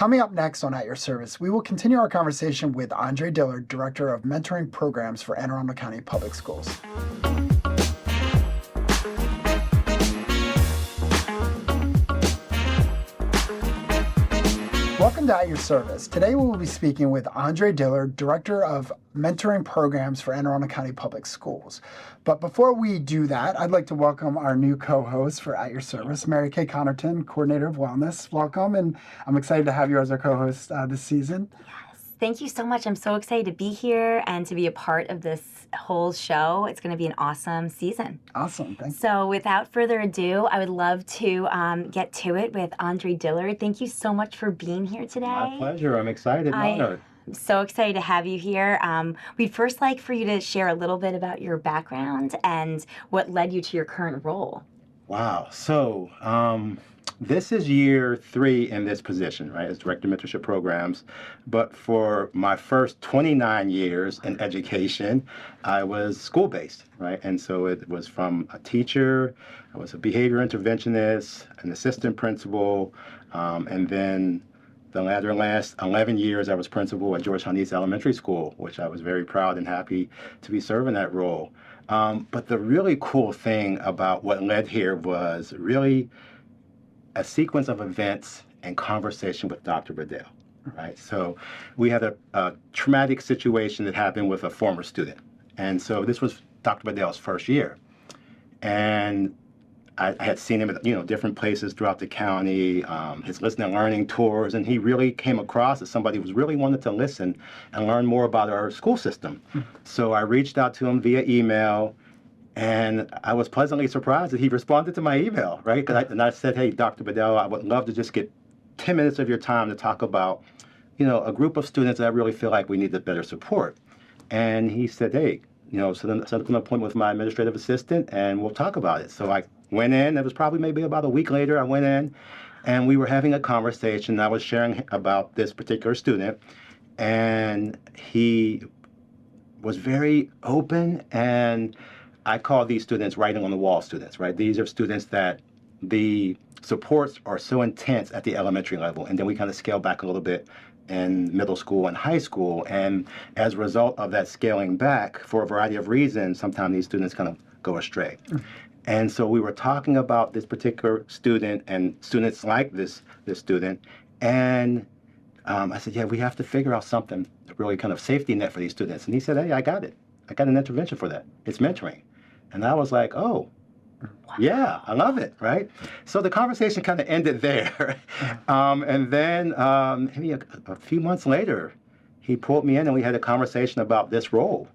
Coming up next on At Your Service, we will continue our conversation with Andre Dillard, Director of Mentoring Programs for Anne Arundel County Public Schools. Welcome to At Your Service. Today we will be speaking with Andre Dillard, Director of Mentoring Programs for Anne Arundel County Public Schools. But before we do that, I'd like to welcome our new co-host for At Your Service, Mary Kay Connerton, Coordinator of Wellness. Welcome, and I'm excited to have you as our co-host this season. Thank you so much. I'm so excited to be here and to be a part of this whole show. It's going to be an awesome season. Awesome. Thank you. So without further ado, I would love to get to it with Andre Dillard. Thank you so much for being here today. My pleasure. I'm excited and honored. I'm so excited to have you here. We'd first like for you to share a little bit about your background and what led you to your current role. Wow. So this is year 3 in this position, right, as Director of Mentorship Programs. But for my first 29 years in education, I was school-based, right? And so it was from a teacher, I was a behavior interventionist, an assistant principal, and then the last 11 years I was principal at Georgetown East Elementary School, which I was very proud and happy to be serving that role. But the really cool thing about what led here was really a sequence of events and conversation with Dr. Bedell, right? So we had a traumatic situation that happened with a former student. And so this was Dr. Bedell's first year. And I had seen him at different places throughout the county, his listening and learning tours, and he really came across as somebody who really wanted to listen and learn more about our school system. So I reached out to him via email, and I was pleasantly surprised that he responded to my email, right? And I said, hey, Dr. Bedell, I would love to just get 10 minutes of your time to talk about, a group of students that I really feel like we need better support. And he said, hey, so then set up an appointment with my administrative assistant, and we'll talk about it. So I went in. It was probably maybe about a week later. I went in, and we were having a conversation. I was sharing about this particular student, and he was very open, and I call these students writing on the wall students, right? These are students that the supports are so intense at the elementary level, and then we kind of scale back a little bit in middle school and high school. And as a result of that scaling back, for a variety of reasons, sometimes these students kind of go astray. And so we were talking about this particular student and students like this student, and I said, yeah, we have to figure out something, really kind of safety net for these students. And he said, hey, I got it. I got an intervention for that. It's mentoring. And I was like, oh, yeah, I love it, right? So the conversation kind of ended there. And then maybe a few months later, he pulled me in and we had a conversation about this role.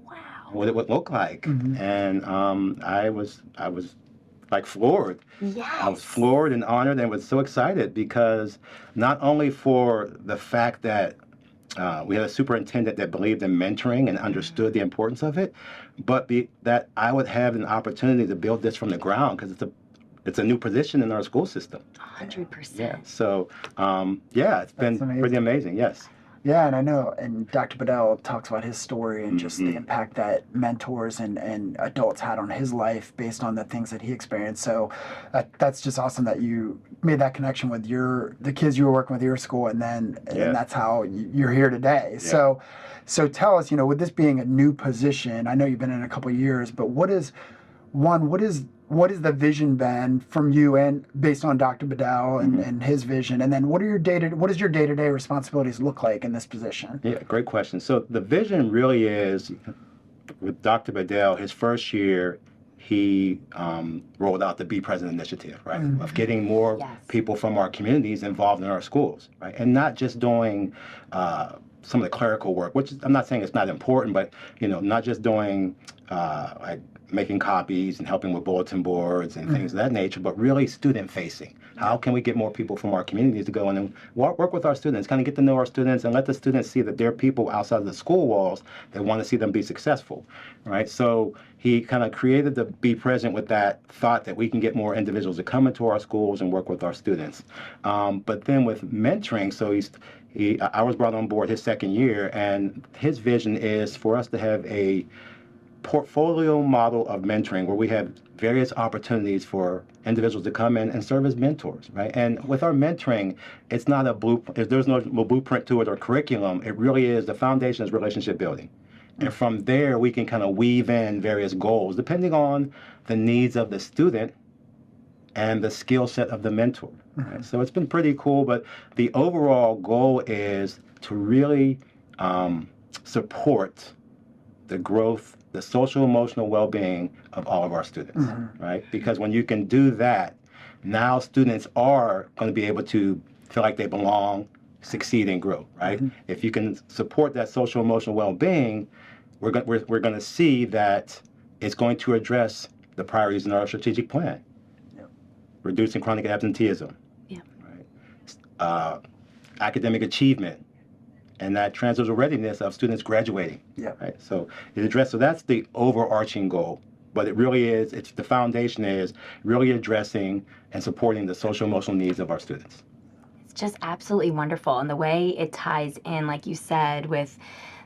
Wow. What it would look like. And I was like floored. Yes. I was floored and honored and was so excited because not only for the fact that we had a superintendent that believed in mentoring and understood the importance of it, but that I would have an opportunity to build this from the ground because it's a new position in our school system. 100%. Yeah. So it's been pretty amazing. Yes. Yeah, and I know, and Dr. Bedell talks about his story and just the impact that mentors and adults had on his life based on the things that he experienced. So that's just awesome that you made that connection with the kids you were working with at your school, and that's how you're here today. Yeah. So tell us, with this being a new position, I know you've been in a couple of years, but what is the vision been from you and based on Dr. Bedell and his vision? And then what does your day-to-day responsibilities look like in this position? Yeah, great question. So the vision really is, with Dr. Bedell, his first year, he rolled out the Be Present initiative, right? Of getting more people from our communities involved in our schools, right? And not just doing some of the clerical work, which I'm not saying it's not important, but, not just doing like making copies and helping with bulletin boards and things of that nature, but really student-facing. How can we get more people from our communities to go in and work with our students, kind of get to know our students and let the students see that there are people outside of the school walls that want to see them be successful, right? So he kind of created the Be Present with that thought that we can get more individuals to come into our schools and work with our students. But then with mentoring, so I was brought on board his second year, and his vision is for us to have a portfolio model of mentoring where we have various opportunities for individuals to come in and serve as mentors, right? And with our mentoring, it's not a blueprint, there's no blueprint to it or curriculum. It really is, the foundation is relationship building. And from there, we can kind of weave in various goals depending on the needs of the student and the skill set of the mentor. Right? So it's been pretty cool, but the overall goal is to really support the growth, the social emotional well-being of all of our students, right? Because when you can do that, now students are going to be able to feel like they belong, succeed, and grow, right? If you can support that social emotional well-being, we're going to see that it's going to address the priorities in our strategic plan. Reducing chronic absenteeism, right? Academic achievement, and that transfer readiness of students graduating. Right. So it addresses. So that's the overarching goal. But it really is. It's the foundation is really addressing and supporting the social emotional needs of our students. It's just absolutely wonderful, and the way it ties in, like you said, with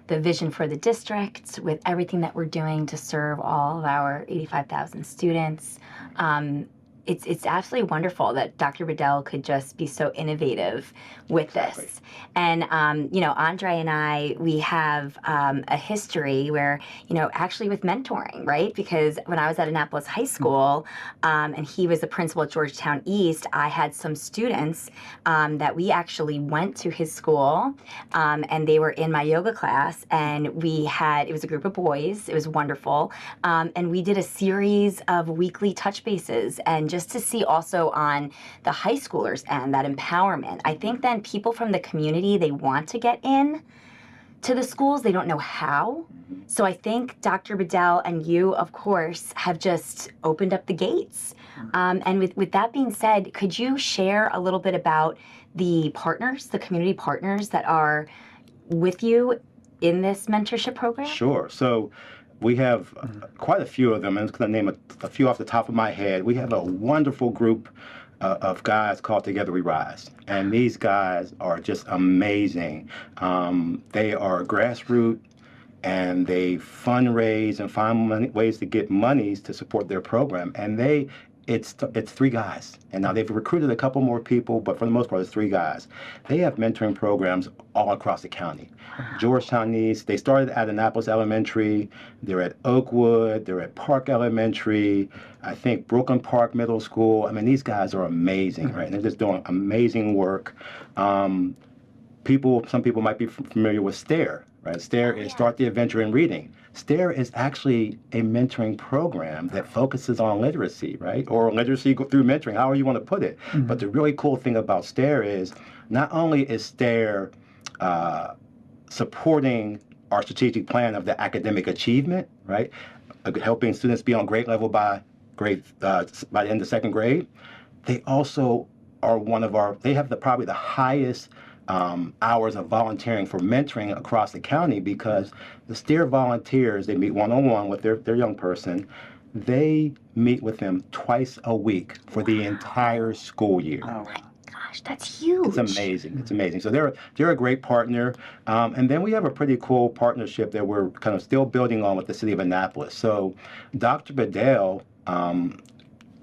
the vision for the district, with everything that we're doing to serve all of our 85,000 students. It's absolutely wonderful that Dr. Bedell could just be so innovative with this. And, Andre and I, we have a history where, actually with mentoring, right? Because when I was at Annapolis High School and he was the principal at Georgetown East, I had some students that we actually went to his school and they were in my yoga class, and it was a group of boys. It was wonderful. And we did a series of weekly touch bases, and just to see also on the high schoolers end, that empowerment. I think then people from the community, they want to get in to the schools, they don't know how. So I think Dr. Bedell and you, of course, have just opened up the gates. And with that being said, could you share a little bit about the partners, the community partners that are with you in this mentorship program? Sure. So we have quite a few of them. I'm just going to name a few off the top of my head. We have a wonderful group of guys called Together We Rise. And these guys are just amazing. They are grassroots, and they fundraise and find ways to get monies to support their program. And it's three guys. And now they've recruited a couple more people, but for the most part, it's three guys. They have mentoring programs all across the county. Georgetown East, they started at Annapolis Elementary, they're at Oakwood, they're at Park Elementary, I think Brooklyn Park Middle School. I mean, these guys are amazing, right? And they're just doing amazing work. Some people might be familiar with STAIR, right? STAIR is Start the Adventure in Reading. STAIR is actually a mentoring program that focuses on literacy, right? Or literacy through mentoring, however you want to put it. But the really cool thing about STAIR is not only is STAIR supporting our strategic plan of the academic achievement, right? Helping students be on grade level by the end of second grade. They also are they have probably the highest hours of volunteering for mentoring across the county, because the STAIR volunteers, they meet one-on-one with their young person. They meet with them twice a week for the entire school year. Oh my gosh, that's huge. It's amazing. It's amazing. So they're a great partner. And then we have a pretty cool partnership that we're kind of still building on with the city of Annapolis. So Dr. Bedell,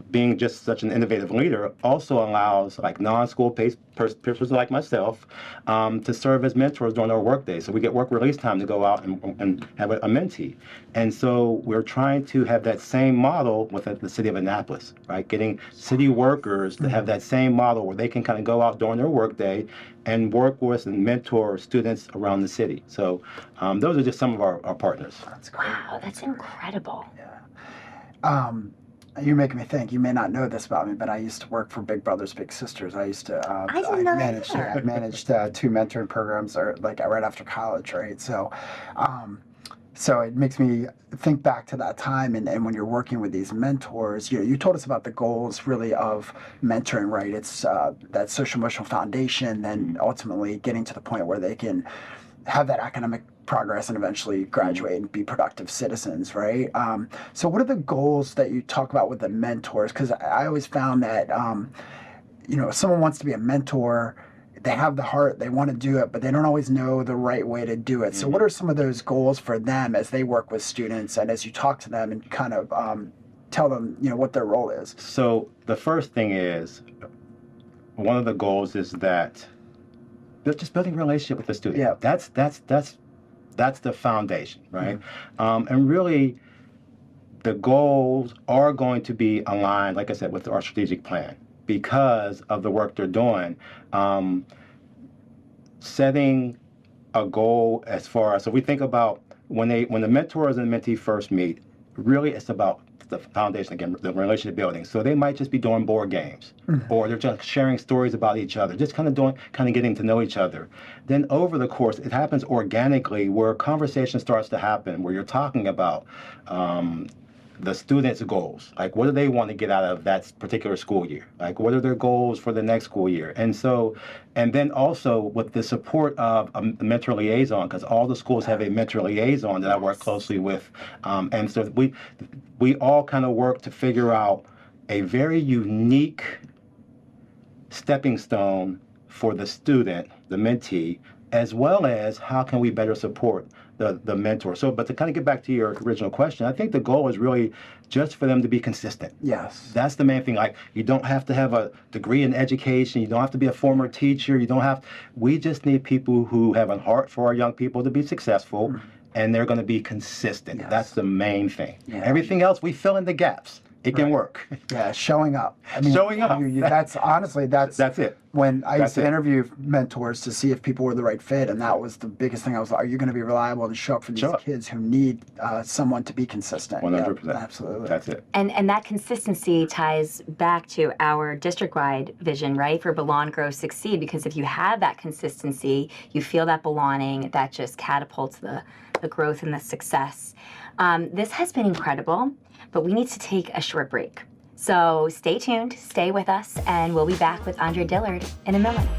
being just such an innovative leader, also allows like non-school persons like myself to serve as mentors during our work day. So we get work release time to go out and have a mentee. And so we're trying to have that same model with the city of Annapolis, right? Getting city workers to have that same model where they can kind of go out during their work day and work with and mentor students around the city. So those are just some of our partners. That's great. Wow, that's incredible. Yeah. You're making me think. You may not know this about me, but I used to work for Big Brothers Big Sisters. I used to. I didn't know that either. I managed two mentoring programs, like right after college, right? So, so it makes me think back to that time, and when you're working with these mentors, you told us about the goals really of mentoring, right? It's that social emotional foundation, then ultimately getting to the point where they can have that academic progress and eventually graduate and be productive citizens, right? So what are the goals that you talk about with the mentors? Because I always found that, if someone wants to be a mentor, they have the heart, they want to do it, but they don't always know the right way to do it. So what are some of those goals for them as they work with students and as you talk to them and kind of tell them, what their role is? So the first thing is, one of the goals is that they're just building a relationship with the student. Yeah. That's the foundation, right? And really, the goals are going to be aligned, like I said, with our strategic plan because of the work they're doing. Setting a goal as far as, so we think about when the mentors and the mentee first meet, really it's about the foundation, again, the relationship building. So they might just be doing board games, or they're just sharing stories about each other, just kind of getting to know each other. Then over the course, it happens organically where conversation starts to happen, where you're talking about the students' goals. Like, what do they want to get out of that particular school year? Like, what are their goals for the next school year? And then also with the support of a mentor liaison, because all the schools have a mentor liaison that I work closely with. And so we all kind of work to figure out a very unique stepping stone for the student, the mentee, as well as how can we better support the mentor. So, but to kind of get back to your original question, I think the goal is really just for them to be consistent. Yes. That's the main thing. Like, you don't have to have a degree in education. You don't have to be a former teacher. We just need people who have a heart for our young people to be successful, and they're going to be consistent. Yes. That's the main thing. Yeah. Everything else, we fill in the gaps. It can work. Yeah, showing up. Showing up. That's honestly, that's it. When I used to it. interview mentors to see if people were the right fit, and that was the biggest thing. I was like, are you going to be reliable and show up for these kids who need someone to be consistent? 100%. Yeah, absolutely. That's it. And that consistency ties back to our district-wide vision, right? For Belong, Grow, Succeed, because if you have that consistency, you feel that belonging, that just catapults the growth and the success. This has been incredible, but we need to take a short break. So stay tuned, stay with us, and we'll be back with Andre Dillard in a moment.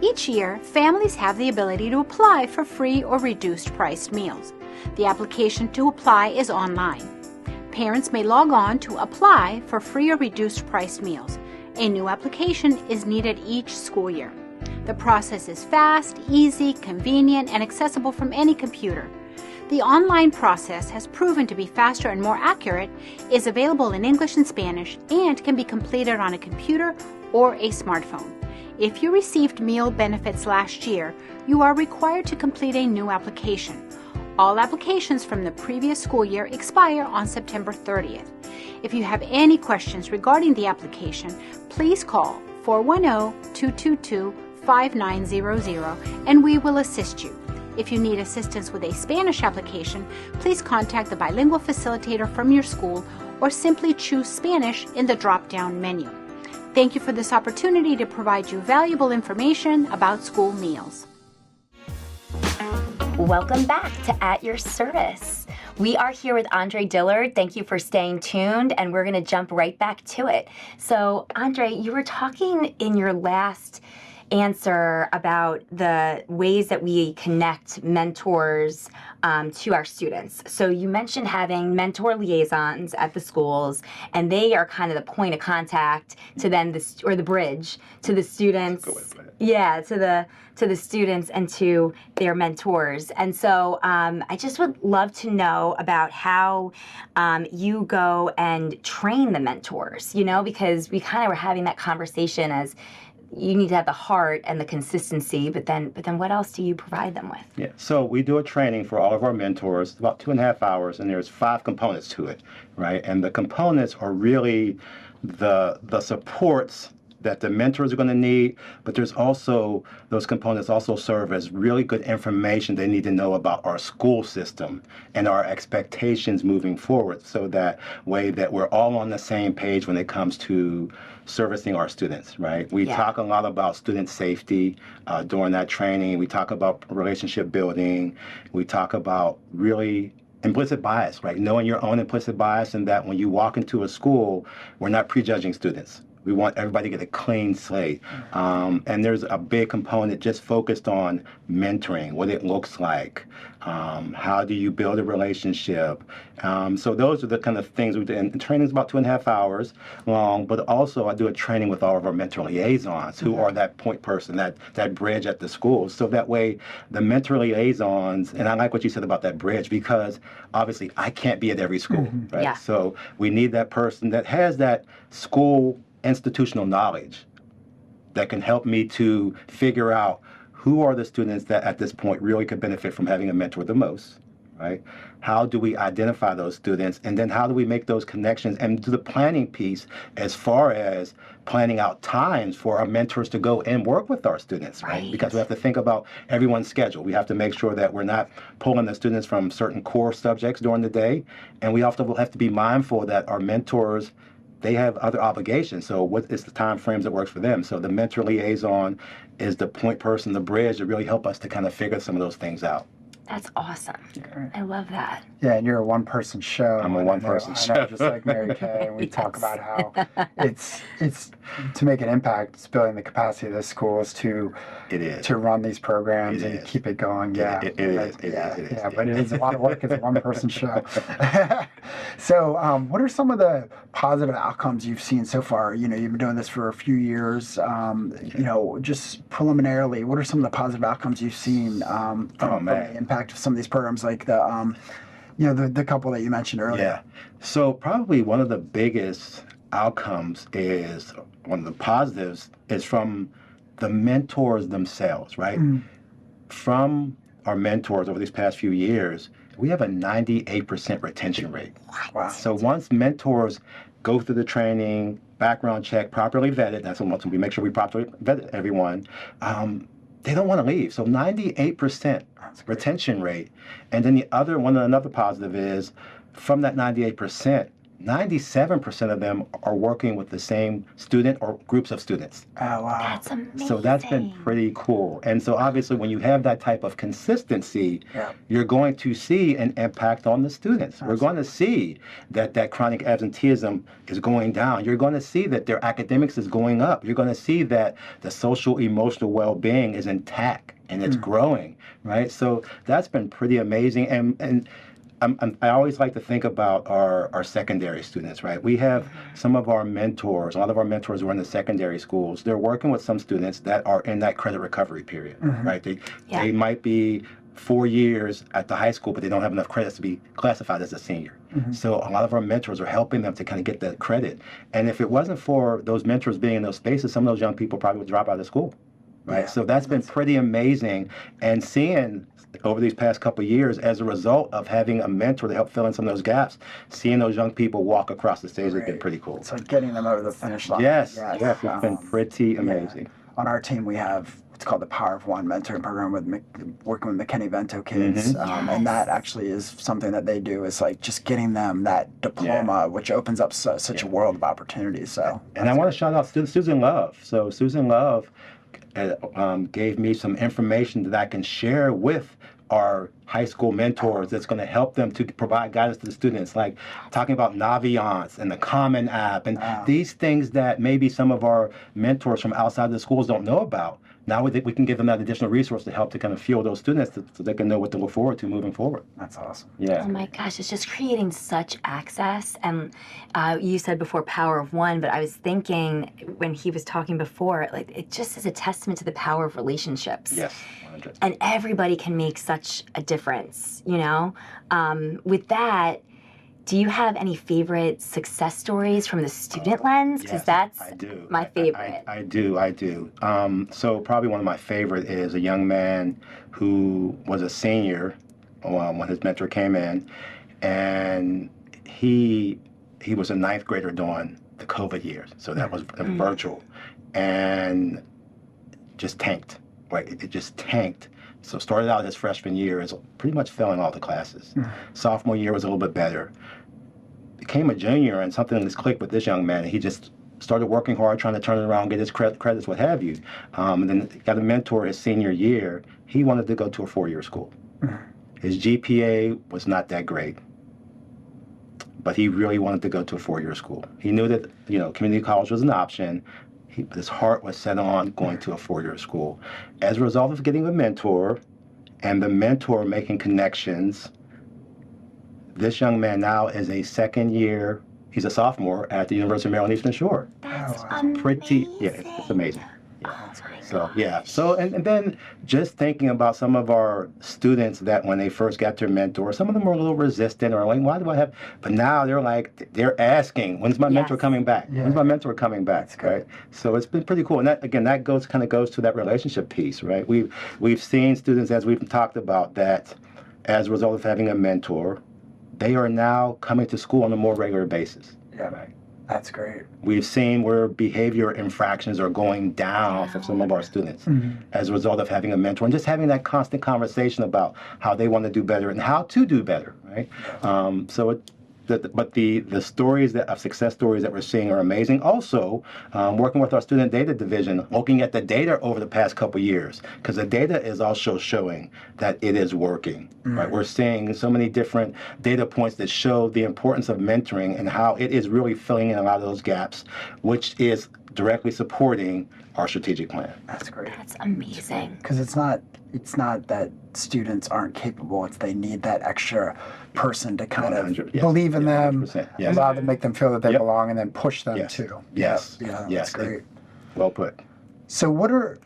Each year, families have the ability to apply for free or reduced priced meals. The application to apply is online. Parents may log on to apply for free or reduced priced meals. A new application is needed each school year. The process is fast, easy, convenient, and accessible from any computer. The online process has proven to be faster and more accurate, is available in English and Spanish, and can be completed on a computer or a smartphone. If you received meal benefits last year, you are required to complete a new application. All applications from the previous school year expire on September 30th. If you have any questions regarding the application, please call 410-222-5900 and we will assist you. If you need assistance with a Spanish application, please contact the bilingual facilitator from your school or simply choose Spanish in the drop-down menu. Thank you for this opportunity to provide you valuable information about school meals. Welcome back to At Your Service. We are here with Andre Dillard. Thank you for staying tuned, and we're going to jump right back to it. So, Andre, you were talking in your last answer about the ways that we connect mentors to our students. So you mentioned having mentor liaisons at the schools, and they are kind of the point of contact to then or the bridge to the students. Yeah, to the students and to their mentors. And so I just would love to know about how you go and train the mentors, because we kind of were having that conversation as you need to have the heart and the consistency, but then what else do you provide them with? Yeah, so we do a training for all of our mentors, about 2.5 hours, and there's 5 components to it, right? And the components are really the supports that the mentors are going to need, but there's also, those components also serve as really good information they need to know about our school system and our expectations moving forward, so that way that we're all on the same page when it comes to servicing our students, right? We talk a lot about student safety during that training. We talk about relationship building. We talk about really implicit bias, right? Knowing your own implicit bias, and that when you walk into a school, we're not prejudging students. We want everybody to get a clean slate. And there's a big component just focused on mentoring, what it looks like. How do you build a relationship? So those are the kind of things we do. And training is about 2.5 hours long, but also I do a training with all of our mentor liaisons who are that point person, that bridge at the school. So that way the mentor liaisons, and I like what you said about that bridge, because obviously I can't be at every school, right? Yeah. So we need that person that has that school institutional knowledge that can help me to figure out who are the students that at this point really could benefit from having a mentor the most, right? How do we identify those students, and then how do we make those connections and do the planning piece as far as planning out times for our mentors to go and work with our students, right? Because we have to think about everyone's schedule. We have to make sure that we're not pulling the students from certain core subjects during the day, and we also have to be mindful that our mentors, they have other obligations. So what is the time frames that works for them? So the mentor liaison is the point person, the bridge, to really help us to kind of figure some of those things out. That's awesome. I love that. Yeah, and you're a one-person show. I'm a one-person I know, show. just like Mary Kay, and we talk Yes. about how it's to make an impact. It's building the capacity of the schools to run these programs It and is. keep it going. Yeah, It is. Yeah, but it is a lot of work. It's a one-person show. So, what are some of the positive outcomes you've seen so far? You know, you've been doing this for a few years. You know, just preliminarily, what are some of the positive outcomes you've seen from the impact of some of these programs, like the you know, the couple that you mentioned earlier? Yeah. So probably one of the biggest outcomes is, one of the positives is from the mentors themselves, right? From our mentors over these past few years, we have a 98% retention rate. Wow. So once mentors go through the training, background check, properly vetted, that's what we make sure we properly vet everyone, they don't want to leave. So 98% retention rate. And then another positive is, from that 98%, 97% of them are working with the same student or groups of students. Oh, wow. That's amazing. So that's been pretty cool. And so obviously when you have that type of consistency, you're going to see an impact on the students. We're going to see that chronic absenteeism is going down. You're going to see that their academics is going up. You're going to see that the social emotional well-being is intact and it's growing, right? So that's been pretty amazing. And I always like to think about our secondary students, right? We have some of our mentors, a lot of our mentors who are in the secondary schools. They're working with some students that are in that credit recovery period, right? They might be 4 years at the high school, but they don't have enough credits to be classified as a senior. So a lot of our mentors are helping them to kind of get that credit. And if it wasn't for those mentors being in those spaces, some of those young people probably would drop out of school, right? Yeah. So that's been pretty amazing. And seeing over these past couple of years, as a result of having a mentor to help fill in some of those gaps, seeing those young people walk across the stage has been pretty cool. It's like getting them over the finish line. Yes, it's been pretty amazing. On our team, we have what's called the Power of One mentoring program with working with McKinney Vento kids, and that actually is something that they do, is like just getting them that diploma, which opens up such a world of opportunities. So, and I want to shout out Susan Love. So Susan Love gave me some information that I can share with our high school mentors that's going to help them to provide guidance to the students, like talking about Naviance and the Common App and these things that maybe some of our mentors from outside the schools don't know about. Now we can give them that additional resource to help to kind of fuel those students so they can know what to look forward to moving forward. That's awesome. Yeah. Oh my gosh, it's just creating such access. And you said before Power of One, but I was thinking when he was talking before, like it just is a testament to the power of relationships. Yes, 100. And everybody can make such a difference, you know? With that, do you have any favorite success stories from the student lens? Because that's I do. my favorite. I do. So probably one of my favorite is a young man who was a senior when his mentor came in, and he was a ninth grader during the COVID years. So that was virtual, and just tanked. Right, it just tanked. So started out his freshman year as pretty much failing all the classes. Sophomore year was a little bit better. Became a junior, and something just clicked with this young man. And he just started working hard, trying to turn it around, get his credits, what have you. And then got a mentor his senior year. He wanted to go to a 4-year school. His GPA was not that great, but he really wanted to go to a four-year school. He knew that, community college was an option. His heart was set on going to a four-year school. As a result of getting a mentor and the mentor making connections, this young man now is a second year, he's a sophomore at the University of Maryland Eastern Shore. That's It's amazing. That's great. So yeah. So and then just thinking about some of our students that when they first got their mentor, some of them were a little resistant or like, why do I have? But now they're asking, when's my mentor Yes. coming back? Yeah. When's my mentor coming back? That's great. Right. So it's been pretty cool. And that again, that goes to that relationship piece, right? We've seen students, as we've talked about, that as a result of having a mentor, they are now coming to school on a more regular basis. Yeah, Right. that's great. We've seen where behavior infractions are going down for some of our students as a result of having a mentor and just having that constant conversation about how they want to do better and how to do better, right? But the stories of success stories that we're seeing are amazing. Also, working with our student data division, looking at the data over the past couple years, because the data is also showing that it is working. Right? We're seeing so many different data points that show the importance of mentoring and how it is really filling in a lot of those gaps, which is directly supporting our strategic plan. That's great. That's amazing. Because it's not that students aren't capable, it's they need that extra person to kind 100, of yes. believe in Yeah, them, 100%, yes. allow them, make them feel that they Yep. belong, and then push them Yes. too. Yes. Yeah, that's Yes. great. Well put. So what are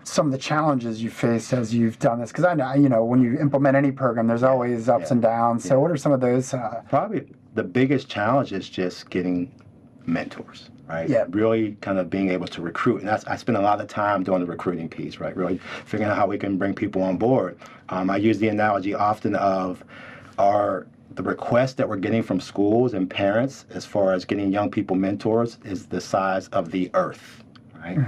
some of the challenges you face as you've done this? Because I know, when you implement any program, there's always ups and downs. So what are some of those? Probably the biggest challenge is just getting mentors, right? Yeah. Really kind of being able to recruit. And I spend a lot of time doing the recruiting piece, right? Really figuring out how we can bring people on board. I use the analogy often of the requests that we're getting from schools and parents as far as getting young people mentors is the size of the earth, right?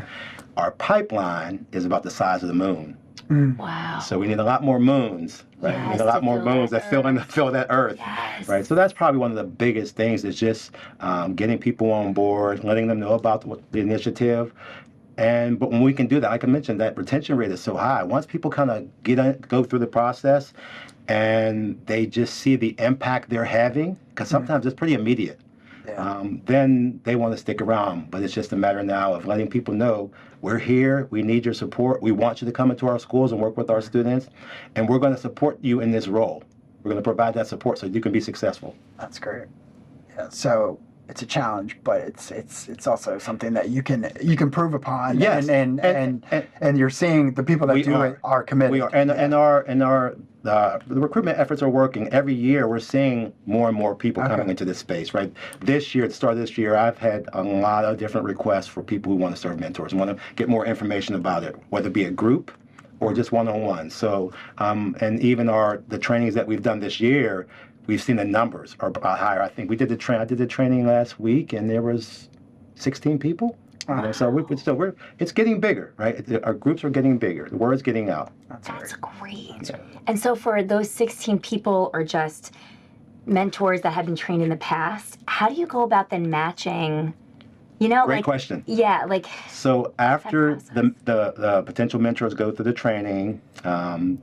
Our pipeline is about the size of the moon. Wow. So we need a lot more moons, right? We need Yes, a lot to more fill moons that that fill that earth, Yes. right? So that's probably one of the biggest things is just getting people on board, letting them know about the initiative. But when we can do that, like I mentioned, that retention rate is so high. Once people kind of go through the process and they just see the impact they're having, because sometimes it's pretty immediate. Yeah. Then they want to stick around. But it's just a matter now of letting people know we're here, we need your support, we want you to come into our schools and work with our students, and we're going to support you in this role. We're going to provide that support so you can be successful. That's great. Yeah. So it's a challenge, but it's also something that you can improve upon. Yes. And you're seeing the people that We do are. it are committed. We are, the recruitment efforts are working. Every year, we're seeing more and more people coming into this space. Right. This year, at the start of this year, I've had a lot of different requests for people who want to serve mentors and want to get more information about it, whether it be a group or just one-on-one. So, and even the trainings that we've done this year, we've seen the numbers are higher. I think I did the training last week, and there was 16 people. So it's getting bigger, right? Our groups are getting bigger. The word's getting out. That's great. And so for those 16 people or just mentors that have been trained in the past, how do you go about then matching, Great question. Yeah, So after process. the potential mentors go through the training,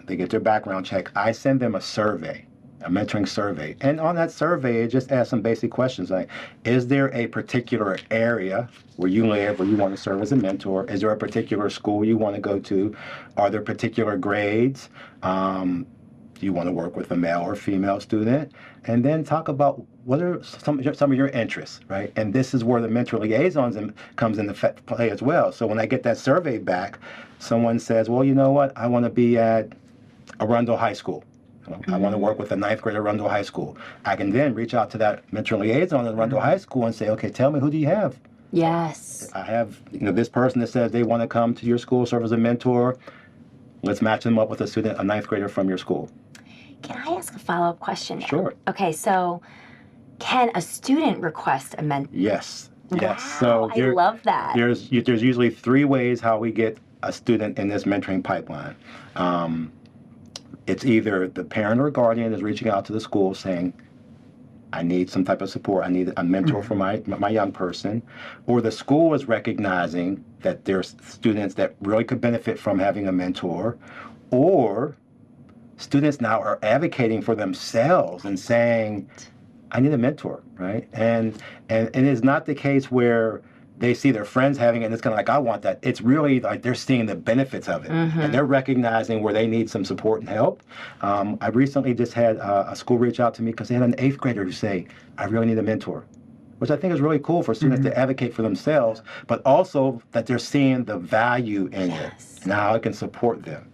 they get their background check, I send them a survey, a mentoring survey. And on that survey, it just asks some basic questions like, is there a particular area where you live where you want to serve as a mentor? Is there a particular school you want to go to? Are there particular grades? Do you want to work with a male or female student? And then talk about what are some of your interests, right? And this is where the mentor liaisons comes into play as well. So when I get that survey back, someone says, well, you know what? I want to be at Arundel High School. I want to work with a ninth grade at Arundel High School. I can then reach out to that mentor liaison at Arundel High School and say, okay, tell me, who do you have? Yes. I have this person that says they want to come to your school, serve as a mentor. Let's match them up with a ninth grader from your school. Can I ask a follow-up question? Sure. Okay, so can a student request a mentor? Yes. Yes. Wow, So I love that. There's usually three ways how we get a student in this mentoring pipeline. It's either the parent or guardian is reaching out to the school saying, I need some type of support. I need a mentor for my young person. Or the school is recognizing that there's students that really could benefit from having a mentor. Or students now are advocating for themselves and saying, I need a mentor, right? And it's not the case where they see their friends having it and it's kind of like, I want that. It's really like they're seeing the benefits of it and they're recognizing where they need some support and help. I recently just had a school reach out to me because they had an 8th grader who say, I really need a mentor, which I think is really cool for students to advocate for themselves, but also that they're seeing the value in it and how it can support them.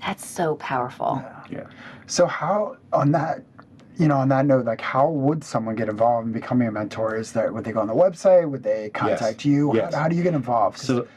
That's so powerful. Yeah. So how, on that, on that note, like how would someone get involved in becoming a mentor? Would they go on the website? Would they contact you? Yes. How do you get involved? 'Cause, So,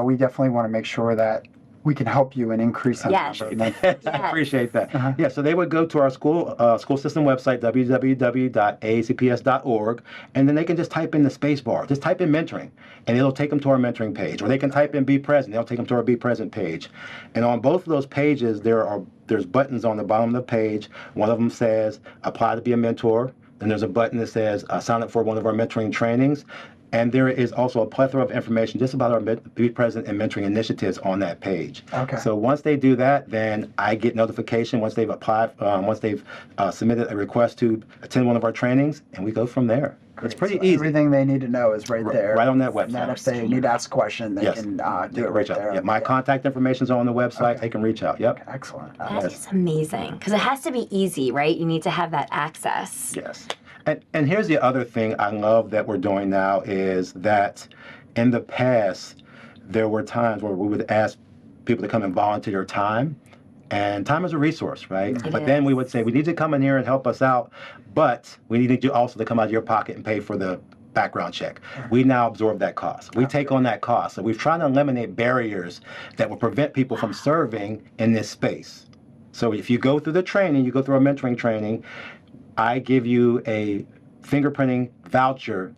we definitely want to make sure that we can help you and increase that Yes. number of mentors. I appreciate that. Uh-huh. Yeah, so they would go to our school system website, www.aacps.org, and then they can just type in the space bar, just type in mentoring, and it'll take them to our mentoring page. Or they can type in Be Present, they'll take them to our Be Present page. And on both of those pages, there's buttons on the bottom of the page. One of them says, Apply to be a mentor. Then there's a button that says, Sign up for one of our mentoring trainings. And there is also a plethora of information just about our Be Present and mentoring initiatives on that page. Okay. So once they do that, then I get notification once they've applied, once they've submitted a request to attend one of our trainings, and we go from there. It's pretty So easy. Everything they need to know is right there. Right on that And then website. if they need to ask a question, they Yes. can They do can it right reach out. there. Yeah, my contact information is on the website. They can reach out. Yep. Excellent. That is amazing. Because it has to be easy, right? You need to have that access. Yes. And here's the other thing I love that we're doing now is that in the past, there were times where we would ask people to come and volunteer time. And time is a resource, right? But then we would say, we need to come in here and help us out, but we need you also to come out of your pocket and pay for the background check. We now absorb that cost. We take on that cost. So we've tried to eliminate barriers that will prevent people from serving in this space. So if you go through the training, you go through our mentoring training, I give you a fingerprinting voucher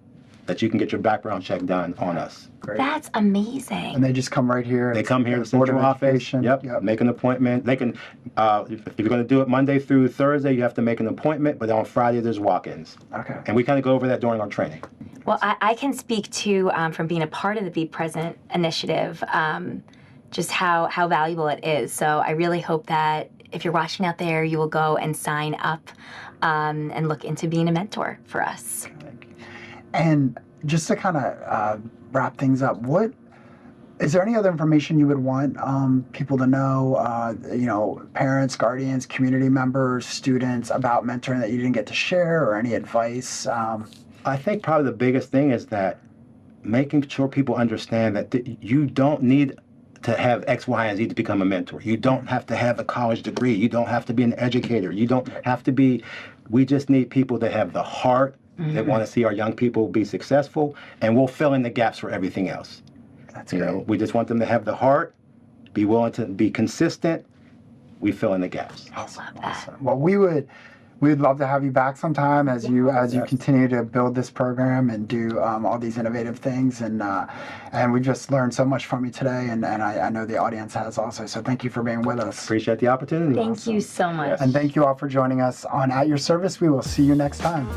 that you can get your background check done on us. Great. That's amazing. And they just come right here. They come here to the Board of central office. Education. Yep. Make an appointment. They can, if you're going to do it Monday through Thursday, you have to make an appointment, but on Friday there's walk-ins. Okay. And we kind of go over that during our training. Well, I can speak to, from being a part of the Be Present initiative, just how valuable it is. So I really hope that if you're watching out there, you will go and sign up and look into being a mentor for us. And just to kind of wrap things up, is there any other information you would want people to know, parents, guardians, community members, students about mentoring that you didn't get to share, or any advice? I think probably the biggest thing is that making sure people understand that you don't need to have X, Y, and Z to become a mentor. You don't have to have a college degree. You don't have to be an educator. You don't have to be, we just need people that have the heart, that want to see our young people be successful, and we'll fill in the gaps for everything else. That's great. We just want them to have the heart, be willing to be consistent. We fill in the gaps. Love that. Well, we would love to have you back sometime as you continue to build this program and do all these innovative things, and we just learned so much from you today, and I know the audience has also. So thank you for being with us, Appreciate the opportunity. Thank you so much. and thank you all for joining us on At Your Service. We will see you next time.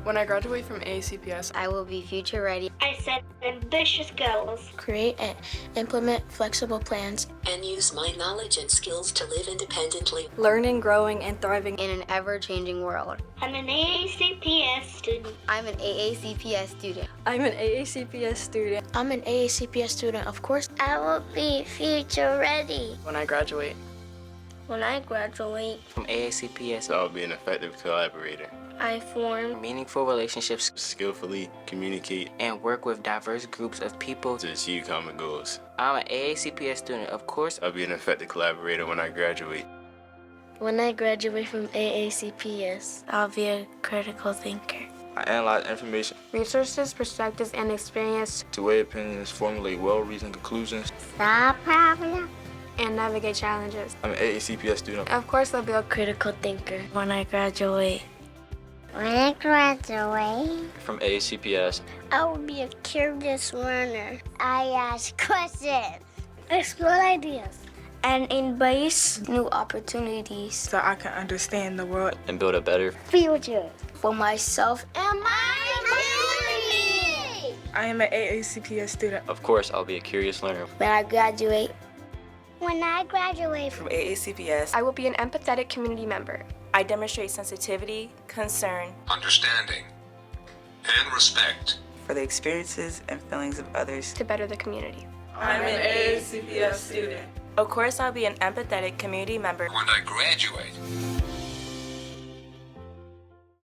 When I graduate from AACPS, I will be future ready. I set ambitious goals. Create and implement flexible plans. And use my knowledge and skills to live independently. Learning, growing, and thriving In an ever-changing world. I'm an AACPS student. I'm an AACPS student. I'm an AACPS student. I'm an AACPS student, of course. I will be future ready. when I graduate, When I graduate, From AACPS, I'll be an effective collaborator, I form meaningful relationships, skillfully communicate and work with diverse groups of people. to achieve common goals. I'm an AACPS student, of course. I'll be an effective collaborator when I graduate. When I graduate from AACPS, I'll be a critical thinker. I analyze information, resources, perspectives, and experience to weigh opinions, formulate well-reasoned conclusions. solve problems, and navigate challenges. I'm an AACPS student. Of course, I'll be a Critical thinker. When I graduate, When I graduate, From AACPS, I will be a curious learner. I ask questions, explore ideas, and embrace new opportunities so I can understand the world and build a better Future. for myself And my community. I am an AACPS student. Of course, I'll be a curious learner. when I graduate. When I graduate From AACPS, I will be an empathetic community member. I demonstrate sensitivity, concern, understanding, and respect for the experiences and feelings of others To better the community. I'm an AACPS student. Of course, I'll be an empathetic community member when I graduate.